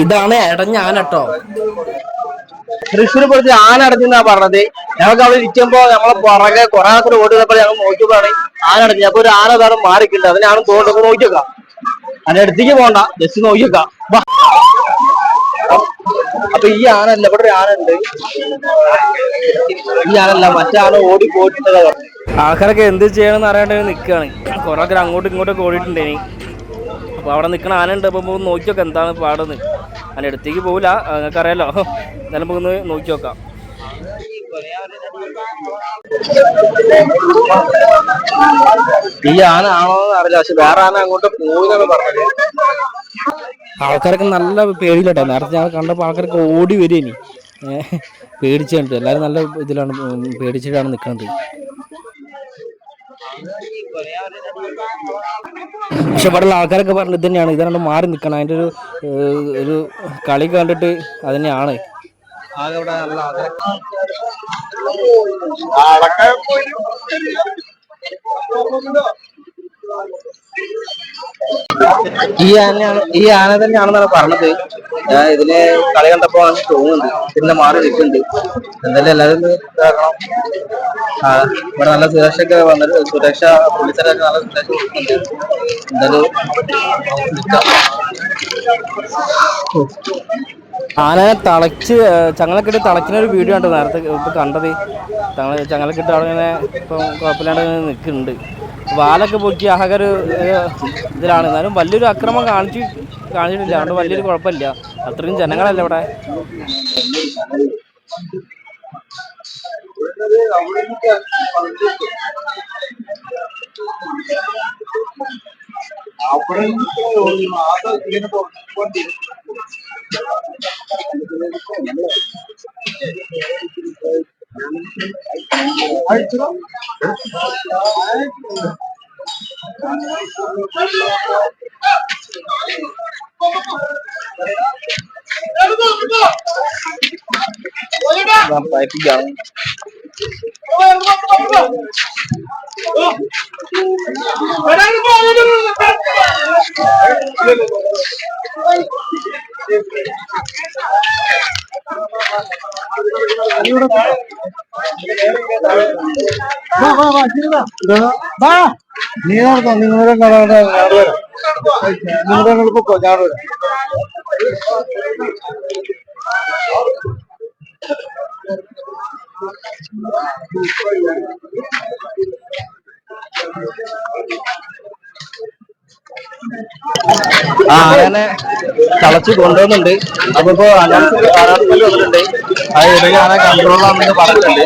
ഇതാണ് ഇടഞ്ഞ ആന കേട്ടോ. തൃശ്ശൂർ കുറച്ച് ആന അടഞ്ഞെന്നാ പറഞ്ഞത്. ഞങ്ങൾക്ക് അവിടെ ഇരിക്കുമ്പോ നമ്മളെ പുറകെ കുറെ ആൾക്കാർ ഓടുന്നപ്പോൾ ഞങ്ങൾ നോക്കിയപ്പോഴാണ് ആന അടഞ്ഞത്. അപ്പൊ ഒരു ആന വേറെ മാറിക്കിണ്ട്, അതിനാണ് തോന്നുന്നത്. നോക്കിയേക്കാം, അതിന്റെ അടുത്തേക്ക് പോകണ്ട, ജസ്റ്റ് നോക്കിയേക്കാം. അപ്പൊ ഈ ആനല്ല, ഇവിടെ ഒരു ആന ഉണ്ട്. ഈ ആനല്ല, മറ്റേ ആന ഓടി പോയിട്ടുണ്ടതാ പറഞ്ഞു. ആൾക്കാരൊക്കെ എന്ത് ചെയ്യണമെന്ന് അറിയാണ്ട് നിൽക്കുകയാണ്. കുറെ ആൾക്കാർ അങ്ങോട്ടും ഇങ്ങോട്ടൊക്കെ ഓടിയിട്ടുണ്ടേനി. അപ്പോൾ അവിടെ നിൽക്കണ ആന ഉണ്ട്. അപ്പോൾ നോക്കിയൊക്കെ എന്താണ് പാടെന്ന്. അതിൻ്റെ അടുത്തേക്ക് പോകില്ല, നിങ്ങൾക്കറിയാലോ. എന്നാലും നമുക്കൊന്ന് നോക്കി നോക്കാം. ഈ ആന ആണോന്ന് അറിയില്ല, പക്ഷെ വേറെ ആന അങ്ങോട്ട് പോകുന്നതാണ് പറഞ്ഞത്. ആൾക്കാരൊക്കെ നല്ല പേടിയില്ലട്ടെ. നേരത്തെ ഞങ്ങൾ കണ്ടപ്പോൾ ആൾക്കാരൊക്കെ ഓടി വരികയാണ്. പേടിച്ചുണ്ട് എല്ലാവരും നല്ല ഇതിലാണ്, പേടിച്ചിട്ടാണ് നിൽക്കുന്നത്. പക്ഷെ ഇവിടെയുള്ള ആൾക്കാരൊക്കെ പറഞ്ഞത് തന്നെയാണ്, ഇതാണ് മാറി നിൽക്കണം. അതിൻ്റെ ഒരു കളി കണ്ടിട്ട് അത് തന്നെയാണ്. ഈ ആന തന്നെയാണെന്നാണ് പറഞ്ഞത്. ഞാൻ ഇതിന് കളി കണ്ടപ്പോ തോന്നുന്നുണ്ട്, പിന്നെ മാറി നിൽക്കുന്നുണ്ട്. എന്തായാലും എല്ലാവരും ഇതാക്കണം. ഇവിടെ നല്ല സുരക്ഷയൊക്കെ വന്നിട്ട്, സുരക്ഷ പോലീസുകാരൊക്കെ നല്ല സുരക്ഷ കൊടുക്കുന്നുണ്ട്. എന്തായാലും ആനനെ തളച്ച് ചങ്ങലക്കിട്ട് തളയ്ക്കുന്ന ഒരു വീഡിയോ ഉണ്ട് നേരത്തെ ഇപ്പം കണ്ടത്. ചങ്ങലക്കിട്ട് അവിടെ ഇങ്ങനെ ഇപ്പം കുഴപ്പമില്ലാണ്ട് നിൽക്കുന്നുണ്ട്. വാലൊക്കെ പൊക്കി ആകെ ഒരു ഇതിലാണ്. എന്നാലും വലിയൊരു അക്രമം കാണിച്ചിട്ടില്ല, അതുകൊണ്ട് വലിയൊരു കുഴപ്പമില്ല. അത്രയും ജനങ്ങളല്ല ഇവിടെ. നിങ്ങളുടെ പൊക്കോ, ഞാൻ ആനനെ തളച്ച് കൊണ്ടുവന്നുണ്ട്. അപ്പൊ ഇപ്പോ അനാഥികൾ വന്നിട്ടുണ്ട്. അത് ഇടയിൽ ആന കൺട്രോളാണെന്ന് പറഞ്ഞിട്ടുണ്ട്.